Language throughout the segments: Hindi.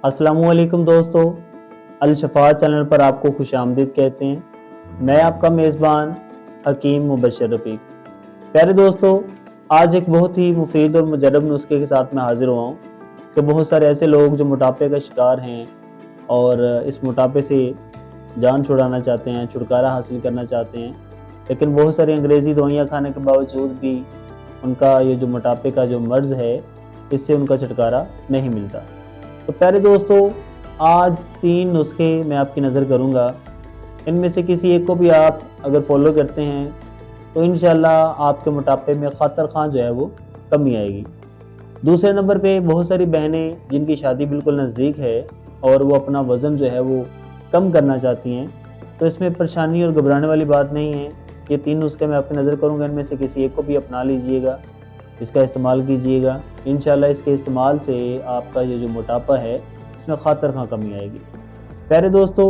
अस्सलामुअलैकुम दोस्तों, अल शफा चैनल पर आपको खुशामदीद कहते हैं। मैं आपका मेज़बान हकीम मुबशर रफ़ीक। प्यारे दोस्तों, आज एक बहुत ही मुफीद और मुजरब नुस्खे के साथ मैं हाज़िर हुआ हूँ कि बहुत सारे ऐसे लोग जो मोटापे का शिकार हैं और इस मोटापे से जान छुड़ाना चाहते हैं, छुटकारा हासिल करना चाहते हैं, लेकिन बहुत सारी अंग्रेज़ी दवाइयाँ खाने के बावजूद भी उनका ये जो मोटापे का जो मर्ज़ है, इससे उनका छुटकारा नहीं मिलता। तो प्यारे दोस्तों, आज 3 नुस्खे मैं आपकी नज़र करूँगा। इनमें से किसी एक को भी आप अगर फॉलो करते हैं तो इंशाल्लाह आपके मोटापे में ख़ातर ख़ां जो है वो कमी आएगी। दूसरे नंबर पे बहुत सारी बहनें जिनकी शादी बिल्कुल नज़दीक है और वो अपना वज़न जो है वो कम करना चाहती हैं, तो इसमें परेशानी और घबराने वाली बात नहीं है। ये 3 नुस्खे मैं आपकी नज़र करूँगा, इनमें से किसी एक को भी अपना लीजिएगा, इसका इस्तेमाल कीजिएगा। इंशाल्लाह इसके इस्तेमाल से आपका ये जो मोटापा है इसमें ख़ातर ख़ां कमी आएगी। प्यारे दोस्तों,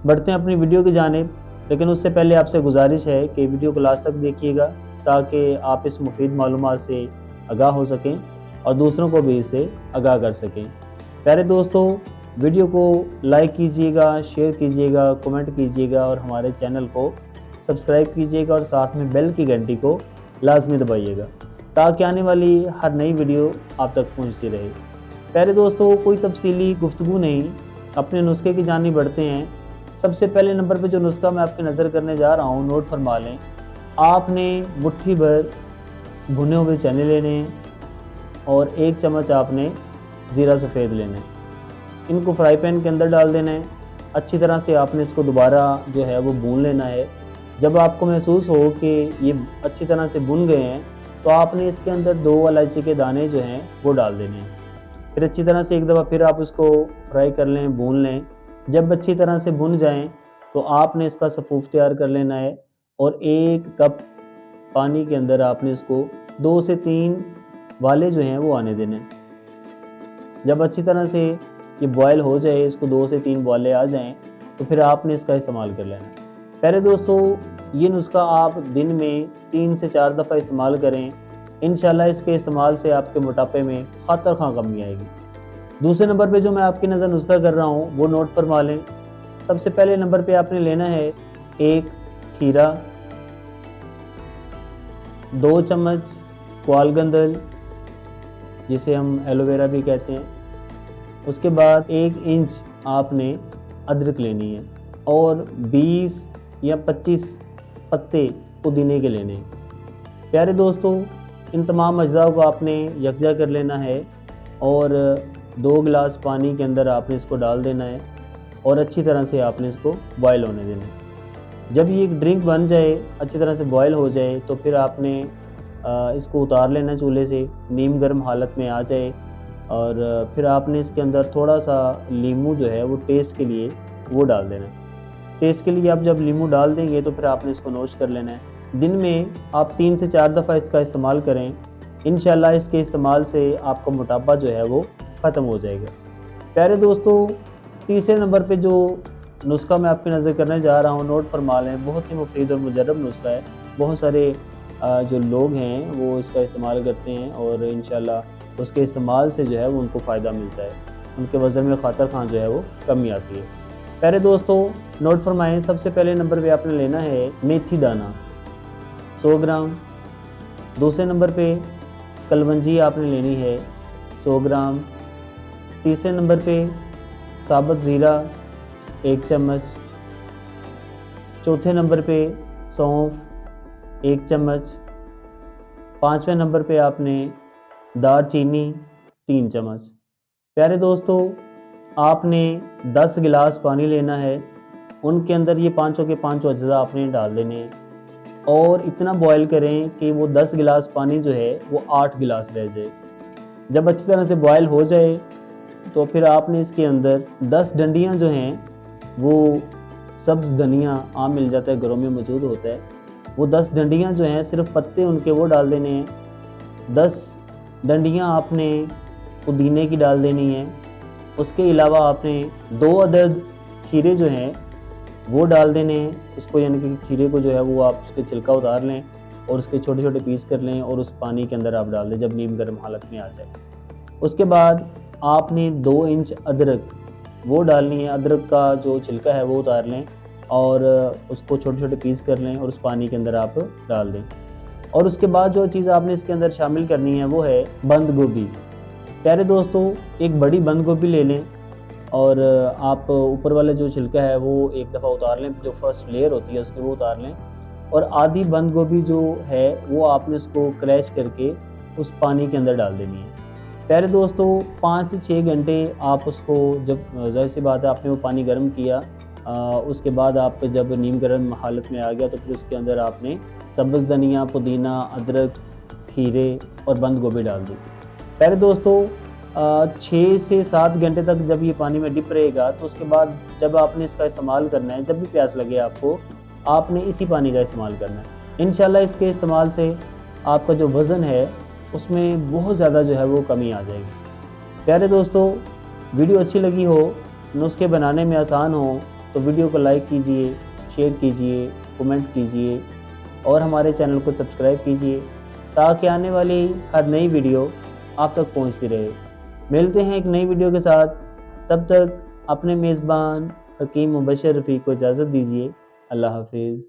बढ़ते हैं अपनी वीडियो की जानिब, लेकिन उससे पहले आपसे गुजारिश है कि वीडियो को लास्ट तक देखिएगा ताकि आप इस मुफीद मालूमात से आगाह हो सकें और दूसरों को भी इससे आगाह कर सकें। प्यारे दोस्तों, वीडियो को लाइक कीजिएगा, शेयर कीजिएगा, कमेंट कीजिएगा और हमारे चैनल को सब्सक्राइब कीजिएगा और साथ में बेल की घंटी को लाजमी दबाइएगा ताकि आने वाली हर नई वीडियो आप तक पहुंचती रहे। प्यारे दोस्तों, कोई तफसीली गुफ्तगू नहीं, अपने नुस्खे की जानिब बढ़ते हैं। सबसे पहले नंबर पे जो नुस्खा मैं आपकी नज़र करने जा रहा हूँ, नोट फरमा लें। आपने मुट्ठी भर भुने हुए चने लेने हैं और 1 चम्मच आपने ज़ीरा सफ़ेद लेना है। इनको फ्राई पैन के अंदर डाल देना है। अच्छी तरह से आपने इसको दोबारा जो है वो भून लेना है। जब आपको महसूस हो कि ये अच्छी तरह से भुन गए हैं तो आपने इसके अंदर 2 इलायची के दाने जो हैं वो डाल देने हैं। फिर अच्छी तरह से एक दफ़ा फिर आप इसको फ्राई कर लें, भून लें। जब अच्छी तरह से भुन जाएं तो आपने इसका सफ़ूफ तैयार कर लेना है और 1 कप पानी के अंदर आपने इसको 2 से 3 वाले जो हैं वो आने देने हैं। जब अच्छी तरह से ये बॉयल हो जाए, इसको 2 से 3 बॉयले आ जाएं, तो फिर आपने इसका इस्तेमाल कर लेना है। प्यारे दोस्तों, ये नुस्खा आप दिन में 3 से 4 दफ़ा इस्तेमाल करें। इंशाल्लाह इसके इस्तेमाल से आपके मोटापे में ख़ातर ख़ां कमी आएगी। दूसरे नंबर पे जो मैं आपकी नज़र नुस्खा कर रहा हूँ वो नोट फरमा लें। सबसे पहले नंबर पे आपने लेना है 1 खीरा, 2 चम्मच क्वालगंदल जिसे हम एलोवेरा भी कहते हैं। उसके बाद 1 इंच आपने अदरक लेनी है और 20 या 25 पत्ते पुदीने के लेने हैं। प्यारे दोस्तों, इन तमाम अज्जा को आपने यकजा कर लेना है और 2 गिलास पानी के अंदर आपने इसको डाल देना है और अच्छी तरह से आपने इसको बॉयल होने देना है। जब ये एक ड्रिंक बन जाए, अच्छी तरह से बॉयल हो जाए, तो फिर आपने इसको उतार लेना चूल्हे से, नीम गर्म हालत में आ जाए और फिर आपने इसके अंदर थोड़ा सा नींबू जो है वो टेस्ट के लिए वो डाल देना है। टेस्ट के लिए आप जब नींबू डाल देंगे तो फिर आपने इसको नोश कर लेना है। दिन में आप 3 से 4 दफ़ा इसका इस्तेमाल करें। इंशाल्लाह इसके इस्तेमाल से आपका मोटापा जो है वो ख़त्म हो जाएगा। प्यारे दोस्तों, तीसरे नंबर पे जो नुस्खा मैं आपकी नज़र करने जा रहा हूँ, नोट फरमा लें। बहुत ही मुफीद और मुजरब नुस्खा है। बहुत सारे जो लोग हैं वो इसका इस्तेमाल करते हैं और इंशाल्लाह उसके इस्तेमाल से जो है वो उनको फ़ायदा मिलता है। उनके वज़न में ख़ातर ख़ां जो है वो कमी आती है। प्यारे दोस्तों, नोट फरमाएं। सबसे पहले नंबर पे आपने लेना है मेथी दाना 100 ग्राम। दूसरे नंबर पे कलवंजी आपने लेनी है 100 ग्राम। तीसरे नंबर पे साबुत ज़ीरा 1 चम्मच। चौथे नंबर पे सौंफ 1 चम्मच। 5वें नंबर पे आपने दालचीनी 3 चम्मच। प्यारे दोस्तों, आपने 10 गिलास पानी लेना है, उनके अंदर ये पाँचों के पाँचों अज्जा आपने डाल देने हैं और इतना बॉयल करें कि वो 10 गिलास पानी जो है वो 8 गिलास रह जाए। जब अच्छी तरह से बॉयल हो जाए तो फिर आपने इसके अंदर 10 डंडियाँ जो हैं वो सब्ज़ धनिया आम मिल जाता है, घरों में मौजूद होता है, वो 10 डंडियाँ जो हैं सिर्फ पत्ते उनके वो डाल देने हैं। 10 डंडियाँ आपने पुदीने की डाल देनी है। उसके अलावा आपने 2 अदद खीरे जो हैं वो डाल देने हैं। उसको यानी कि खीरे को जो है वो आप उसके छिलका उतार लें और उसके छोटे छोटे पीस कर लें और उस पानी के अंदर आप डाल दें जब नीम गर्म हालत में आ जाए। उसके बाद आपने 2 इंच अदरक वो डालनी है। अदरक का जो छिलका है वो उतार लें और उसको छोटे-छोटे पीस कर लें और उस पानी के अंदर आप डाल दें। और उसके बाद जो चीज़ आपने इसके अंदर शामिल करनी है वो है बंद गोभी। प्यारे दोस्तों, एक बड़ी बंद गोभी ले लें और आप ऊपर वाले जो छिलका है वो एक दफ़ा उतार लें, जो फर्स्ट लेयर होती है उसकी वो उतार लें। और आधी बंद गोभी जो है वो आपने उसको क्रैश करके उस पानी के अंदर डाल देनी है। प्यारे दोस्तों, 5 से 6 घंटे आप उसको, जब ज़ाहिर-सी बात है आपने वो पानी गर्म किया, उसके बाद आप जब नीम गर्म हालत में आ गया तो फिर उसके अंदर आपने सब्ज़ धनिया, पुदीना, अदरक, खीरे और बंद गोभी डाल दी। प्यारे दोस्तों, 6 से 7 घंटे तक जब ये पानी में डिप रहेगा तो उसके बाद जब आपने इसका इस्तेमाल करना है, जब भी प्यास लगे आपको, आपने इसी पानी का इस्तेमाल करना है। इंशाल्लाह इसके इस्तेमाल से आपका जो वज़न है उसमें बहुत ज़्यादा जो है वो कमी आ जाएगी। प्यारे दोस्तों, वीडियो अच्छी लगी हो, नुस्खे बनाने में आसान हो तो वीडियो को लाइक कीजिए, शेयर कीजिए, कमेंट कीजिए और हमारे चैनल को सब्सक्राइब कीजिए ताकि आने वाली हर नई वीडियो आप तक पहुंचती रहे। मिलते हैं एक नई वीडियो के साथ, तब तक अपने मेज़बान हकीम मुबशर रफ़ीक को इजाज़त दीजिए। अल्लाह हाफ़िज़।